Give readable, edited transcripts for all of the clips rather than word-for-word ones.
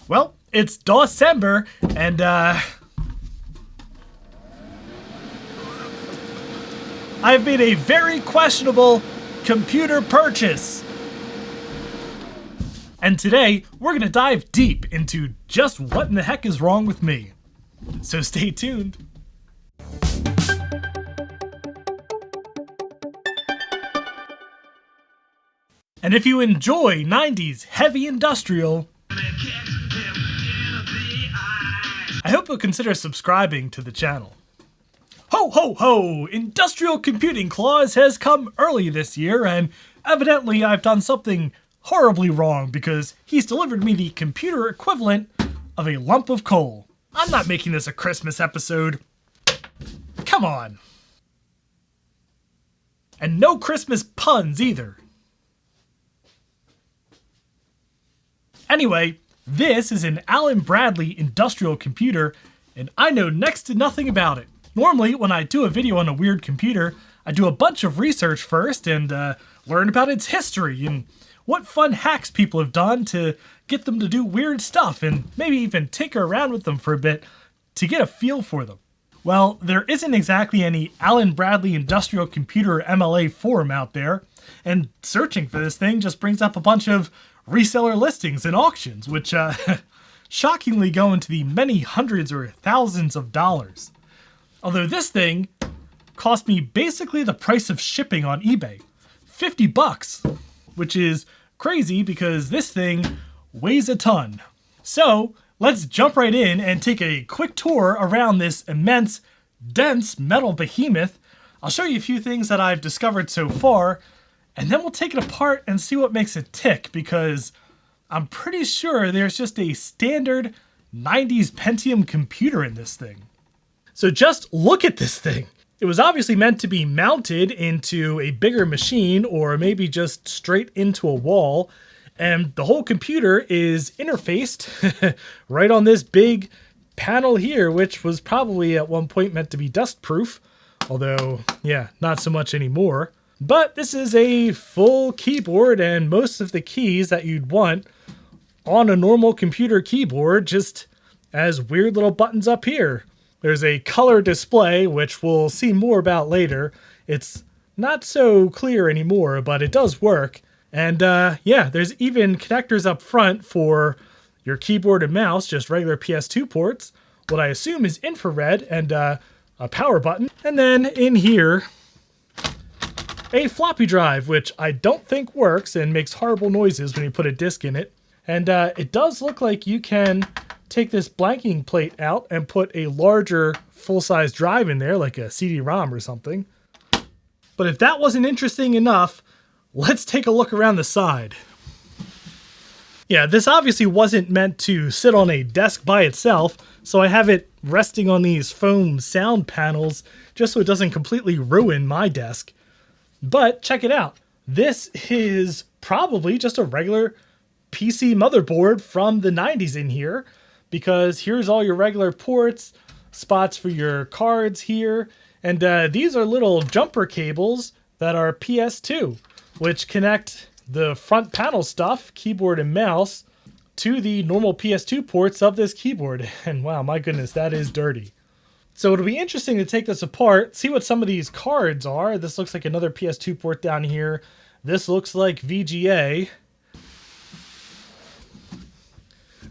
Well, it's December, and I've made a very questionable computer purchase. And today, we're gonna dive deep into just what in the heck is wrong with me. So stay tuned. And if you enjoy 90s heavy industrial, I hope you'll consider subscribing to the channel. Ho ho ho! Industrial Computing Claus has come early this year, and evidently I've done something horribly wrong because he's delivered me the computer equivalent of a lump of coal. I'm not making this a Christmas episode. Come on. And no Christmas puns either. Anyway, this is an Allen Bradley industrial computer, and I know next to nothing about it. Normally, when I do a video on a weird computer, I do a bunch of research first and learn about its history and what fun hacks people have done to get them to do weird stuff, and maybe even tinker around with them for a bit to get a feel for them. Well, there isn't exactly any Allen Bradley Industrial Computer MLA forum out there, and searching for this thing just brings up a bunch of reseller listings and auctions, which shockingly go into the many hundreds or thousands of dollars. Although this thing cost me basically the price of shipping on eBay, $50, which is crazy because this thing weighs a ton. So let's jump right in and take a quick tour around this immense, dense metal behemoth. I'll show you a few things that I've discovered so far, and then we'll take it apart and see what makes it tick, because I'm pretty sure there's just a standard 90s Pentium computer in this thing. So just look at this thing. It was obviously meant to be mounted into a bigger machine or maybe just straight into a wall. And the whole computer is interfaced right on this big panel here, which was probably at one point meant to be dust-proof. Although, yeah, not so much anymore. But this is a full keyboard, and most of the keys that you'd want on a normal computer keyboard just as weird little buttons up here. There's a color display, which we'll see more about later. It's not so clear anymore, but it does work. And yeah, there's even connectors up front for your keyboard and mouse, just regular PS2 ports, what I assume is infrared, and a power button. And then in here, a floppy drive, which I don't think works and makes horrible noises when you put a disk in it. And it does look like you can take this blanking plate out and put a larger full-size drive in there, like a CD-ROM or something. But if that wasn't interesting enough, let's take a look around the side. Yeah, this obviously wasn't meant to sit on a desk by itself, so I have it resting on these foam sound panels just so it doesn't completely ruin my desk. But check it out. This is probably just a regular PC motherboard from the 90s in here, because here's all your regular ports, spots for your cards here, and these are little jumper cables that are PS2, which connect the front panel stuff, keyboard and mouse, to the normal PS2 ports of this keyboard. And wow, my goodness, that is dirty. So it'll be interesting to take this apart, see what some of these cards are. This looks like another PS2 port down here. This looks like VGA.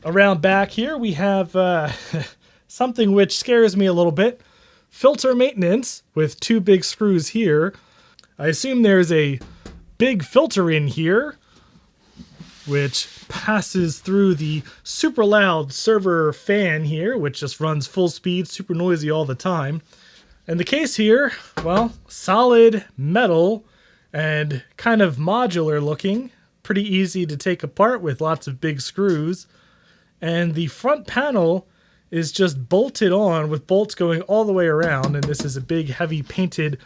Around back here, we have something which scares me a little bit. Filter maintenance with two big screws here. I assume there's a big filter in here, which passes through the super loud server fan here, which just runs full speed, super noisy all the time. And the case here, well, solid metal and kind of modular looking. Pretty easy to take apart with lots of big screws. And the front panel is just bolted on with bolts going all the way around. And this is a big, heavy painted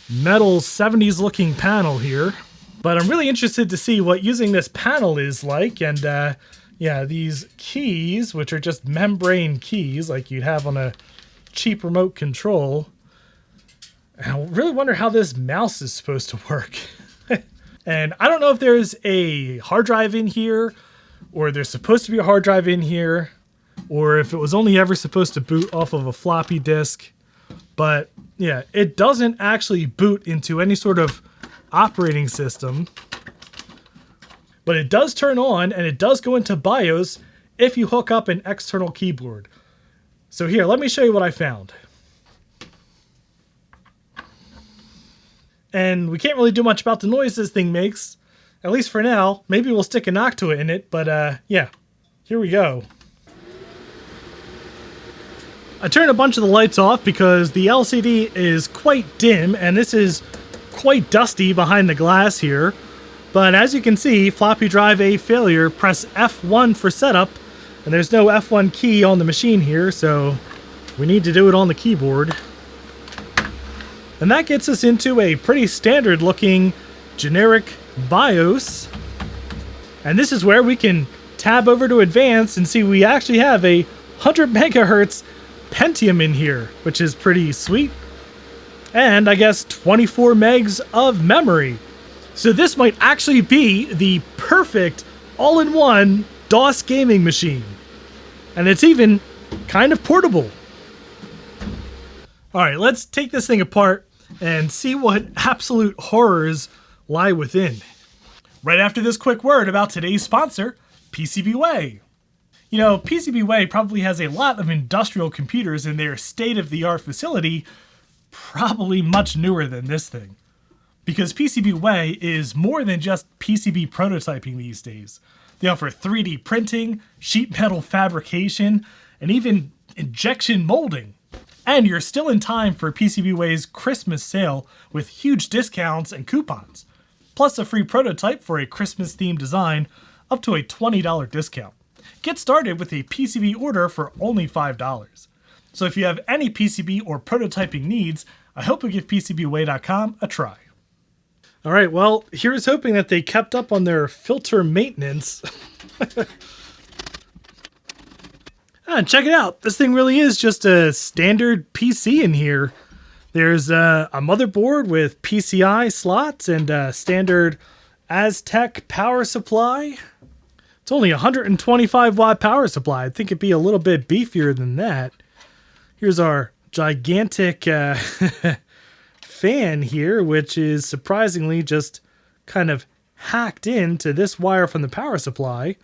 metal 70s looking panel here. But I'm really interested to see what using this panel is like. And yeah, these keys, which are just membrane keys like you'd have on a cheap remote control. I really wonder how this mouse is supposed to work. And I don't know if there's a hard drive in here or there's supposed to be a hard drive in here, or if it was only ever supposed to boot off of a floppy disk. But yeah, it doesn't actually boot into any sort of operating system, but it does turn on and it does go into BIOS if you hook up an external keyboard. So here, let me show you what I found. And we can't really do much about the noise this thing makes, at least for now. Maybe we'll stick a Noctua in it, but yeah, here we go. I turned a bunch of the lights off because the LCD is quite dim and this is quite dusty behind the glass here. But as you can see, floppy drive A failure, press F1 for setup, and there's no F1 key on the machine here, so we need to do it on the keyboard. And that gets us into a pretty standard looking generic BIOS. And this is where we can tab over to advanced and see we actually have a 100 megahertz Pentium in here, which is pretty sweet. And I guess 24 megs of memory. So this might actually be the perfect all-in-one DOS gaming machine. And it's even kind of portable. All right, let's take this thing apart and see what absolute horrors lie within. Right after this quick word about today's sponsor, PCBWay. You know, PCBWay probably has a lot of industrial computers in their state-of-the-art facility, probably much newer than this thing. Because PCBWay is more than just PCB prototyping these days. They offer 3D printing, sheet metal fabrication, and even injection molding. And you're still in time for PCBWay's Christmas sale with huge discounts and coupons, plus a free prototype for a Christmas-themed design up to a $20 discount. Get started with a PCB order for only $5. So if you have any PCB or prototyping needs, I hope you give PCBWay.com a try. All right, well, here's hoping that they kept up on their filter maintenance. Check it out. This thing really is just a standard PC in here. There's a motherboard with PCI slots and a standard Aztec power supply. It's only a 125 watt power supply. I think it'd be a little bit beefier than that. Here's our gigantic fan here, which is surprisingly just kind of hacked into this wire from the power supply,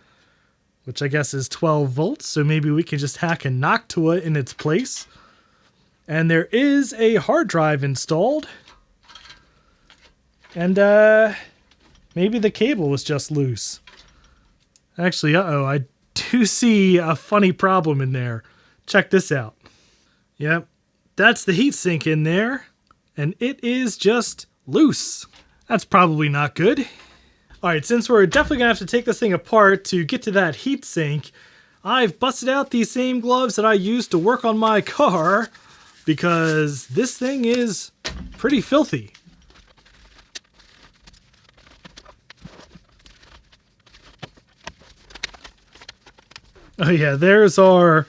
which I guess is 12 volts. So maybe we can just hack a Noctua in its place. And there is a hard drive installed. And maybe the cable was just loose. Actually, I do see a funny problem in there. Check this out. Yep, that's the heatsink in there, and it is just loose. That's probably not good. All right, since we're definitely gonna have to take this thing apart to get to that heatsink, I've busted out these same gloves that I used to work on my car because this thing is pretty filthy. Oh yeah, there's our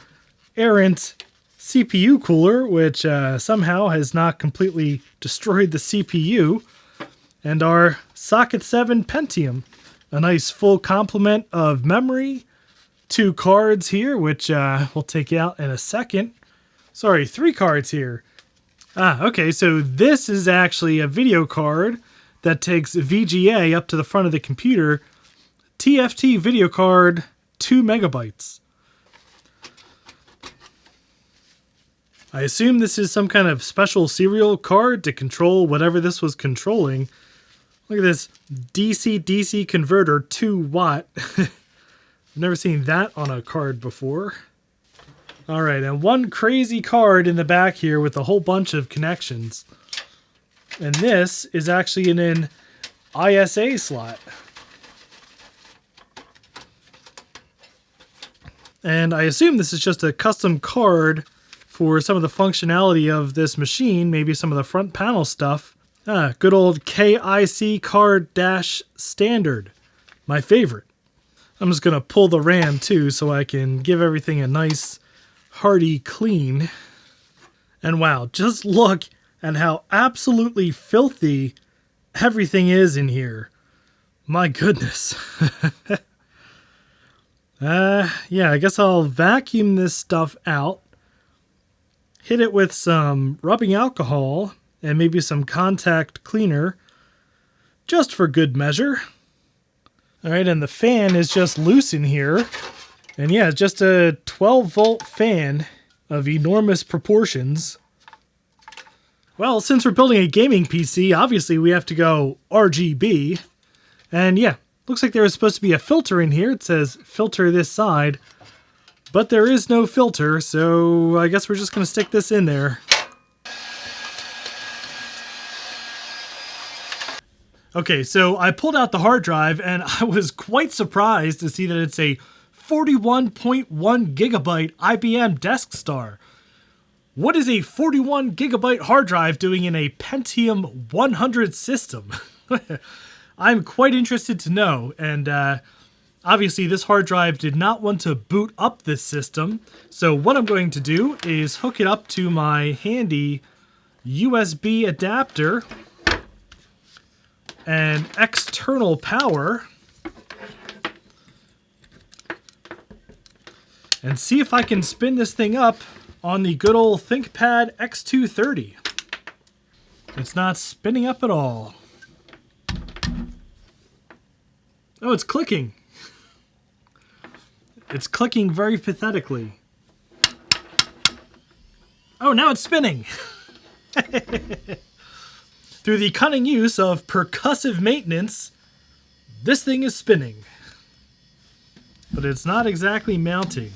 errant CPU cooler, which somehow has not completely destroyed the CPU. And our Socket 7 Pentium. A nice full complement of memory. 2 cards here, which we'll take out in a second. Sorry, 3 cards here. Okay, so this is actually a video card that takes VGA up to the front of the computer. TFT video card, 2 megabytes. I assume this is some kind of special serial card to control whatever this was controlling. Look at this DC-DC converter, 2 watt. I've never seen that on a card before. All right, and one crazy card in the back here with a whole bunch of connections. And this is actually in an ISA slot. And I assume this is just a custom card for some of the functionality of this machine, maybe some of the front panel stuff. Good old KIC card dash standard. My favorite. I'm just going to pull the RAM too so I can give everything a nice hearty clean. And wow, just look at how absolutely filthy everything is in here. My goodness. Yeah, I guess I'll vacuum this stuff out, hit it with some rubbing alcohol and maybe some contact cleaner, just for good measure. All right, and the fan is just loose in here. And yeah, it's just a 12-volt fan of enormous proportions. Well, since we're building a gaming PC, obviously we have to go RGB. And yeah, looks like there was supposed to be a filter in here. It says filter this side, but there is no filter, so I guess we're just gonna stick this in there. Okay, so I pulled out the hard drive and I was quite surprised to see that it's a 41.1 gigabyte IBM DeskStar. What is a 41 gigabyte hard drive doing in a Pentium 100 system? I'm quite interested to know, and obviously this hard drive did not want to boot up this system, so what I'm going to do is hook it up to my handy USB adapter and external power and see if I can spin this thing up on the good old ThinkPad X230. It's not spinning up at all. Oh, it's clicking. It's clicking very pathetically. Oh, now it's spinning. Through the cunning use of percussive maintenance, this thing is spinning. But it's not exactly mounting.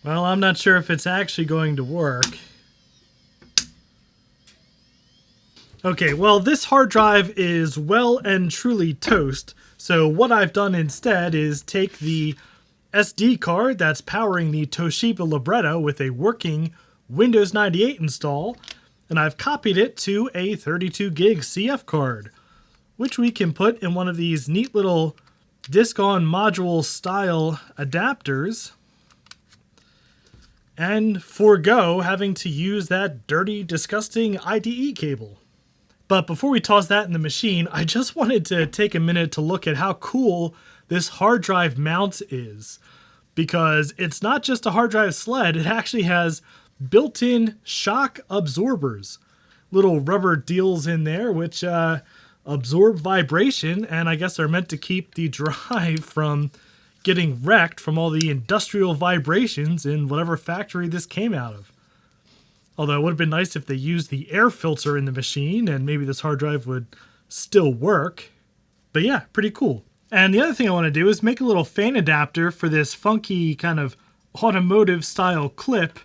Well, I'm not sure if it's actually going to work. Okay, well, this hard drive is well and truly toast. So what I've done instead is take the SD card that's powering the Toshiba Libretto with a working Windows 98 install, and I've copied it to a 32 gig CF card, which we can put in one of these neat little disc-on module style adapters and forego having to use that dirty, disgusting IDE cable. But before we toss that in the machine, I just wanted to take a minute to look at how cool this hard drive mount is, because it's not just a hard drive sled, it actually has built-in shock absorbers, little rubber deals in there which absorb vibration and I guess are meant to keep the drive from getting wrecked from all the industrial vibrations in whatever factory this came out of. Although it would have been nice if they used the air filter in the machine and maybe this hard drive would still work. But yeah, pretty cool. And the other thing I want to do is make a little fan adapter for this funky kind of automotive style clip.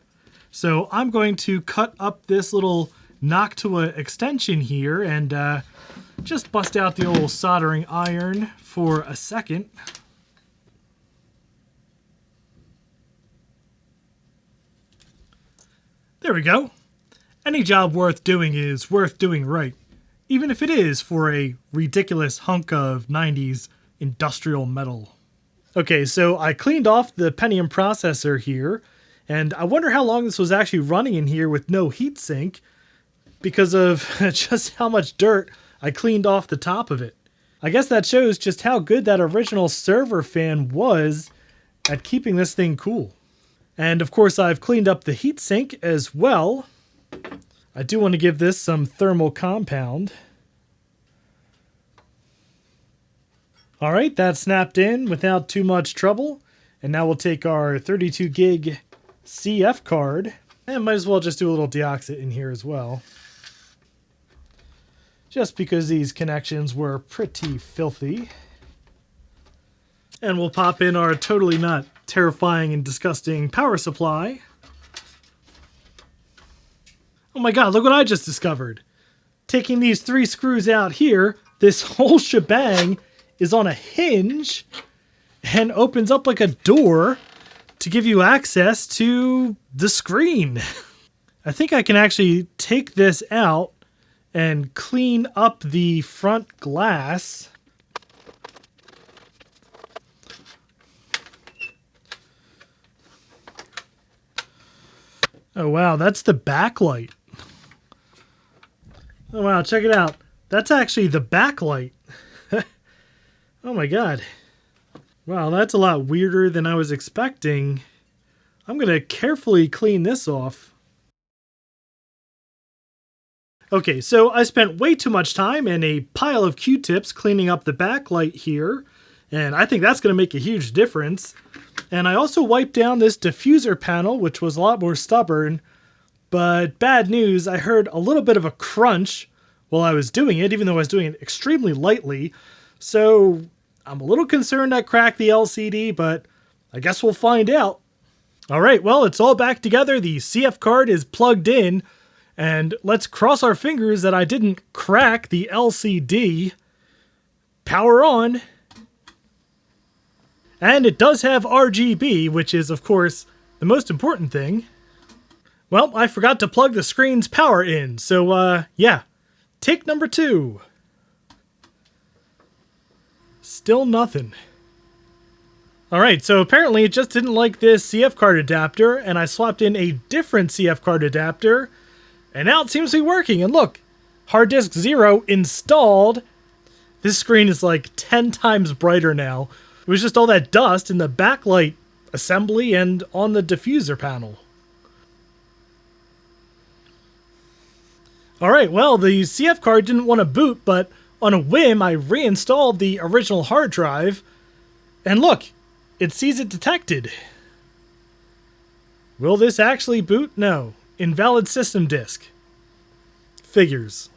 So I'm going to cut up this little Noctua extension here and just bust out the old soldering iron for a second. There we go. Any job worth doing is worth doing right, even if it is for a ridiculous hunk of 90s industrial metal. Okay, so I cleaned off the Pentium processor here, and I wonder how long this was actually running in here with no heatsink because of just how much dirt I cleaned off the top of it. I guess that shows just how good that original server fan was at keeping this thing cool. And of course I've cleaned up the heatsink as well. I do want to give this some thermal compound. Alright, that snapped in without too much trouble. And now we'll take our 32 gig CF card and might as well just do a little deoxit in here as well. Just because these connections were pretty filthy. And we'll pop in our totally not terrifying and disgusting power supply. Oh my god, look what I just discovered. Taking these 3 screws out here, this whole shebang is on a hinge and opens up like a door to give you access to the screen. I think I can actually take this out and clean up the front glass. Oh wow, that's the backlight. Oh wow, check it out. That's actually the backlight. Oh my god. Wow, that's a lot weirder than I was expecting. I'm gonna carefully clean this off. Okay, so I spent way too much time and a pile of Q-tips cleaning up the backlight here, and I think that's gonna make a huge difference. And I also wiped down this diffuser panel, which was a lot more stubborn, but bad news, I heard a little bit of a crunch while I was doing it, even though I was doing it extremely lightly. So I'm a little concerned I cracked the LCD, but I guess we'll find out. All right, well, it's all back together. The CF card is plugged in, and let's cross our fingers that I didn't crack the LCD. Power on. And it does have RGB, which is, of course, the most important thing. Well, I forgot to plug the screen's power in, so, yeah. Take number 2. Still nothing. Alright, so apparently it just didn't like this CF card adapter, and I swapped in a different CF card adapter, and now it seems to be working. And look, hard disk 0 installed. This screen is like 10 times brighter now. It was just all that dust in the backlight assembly and on the diffuser panel. Alright, well, the CF card didn't want to boot, but on a whim, I reinstalled the original hard drive, and look, it sees it detected. Will this actually boot? No. Invalid system disk. Figures.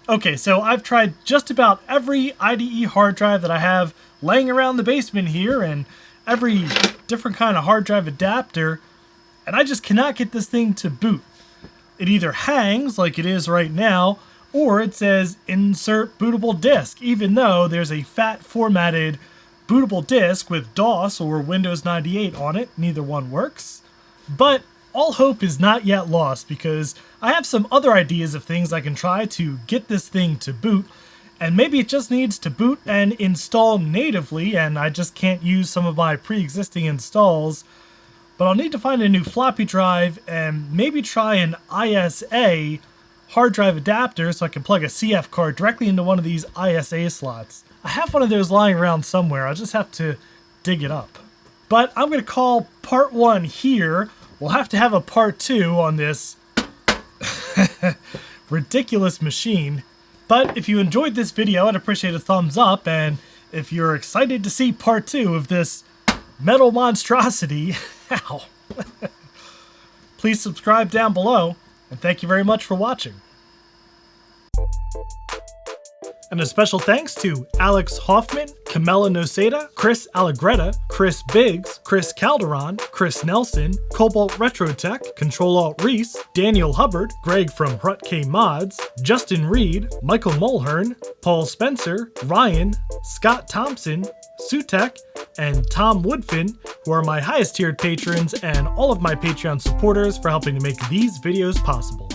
Okay, so I've tried just about every IDE hard drive that I have laying around the basement here, and every different kind of hard drive adapter, and I just cannot get this thing to boot. It either hangs like it is right now, or it says insert bootable disk, even though there's a fat formatted bootable disk with DOS or Windows 98 on it. Neither one works. But all hope is not yet lost, because I have some other ideas of things I can try to get this thing to boot, and maybe it just needs to boot and install natively, and I just can't use some of my pre-existing installs. But I'll need to find a new floppy drive and maybe try an ISA hard drive adapter so I can plug a CF card directly into one of these ISA slots. I have one of those lying around somewhere. I'll just have to dig it up. But I'm going to call part 1 here. We'll have to have a part 2 on this ridiculous machine. But if you enjoyed this video, I'd appreciate a thumbs up, and if you're excited to see part 2 of this metal monstrosity, ow, please subscribe down below, and thank you very much for watching. And a special thanks to Alex Hoffman, Camilla Noseda, Chris Allegretta, Chris Biggs, Chris Calderon, Chris Nelson, Cobalt Retrotech, Control-Alt-Reese, Daniel Hubbard, Greg from Hrutk Mods, Justin Reed, Michael Mulhern, Paul Spencer, Ryan, Scott Thompson, Sutek, and Tom Woodfin, who are my highest tiered patrons and all of my Patreon supporters for helping to make these videos possible.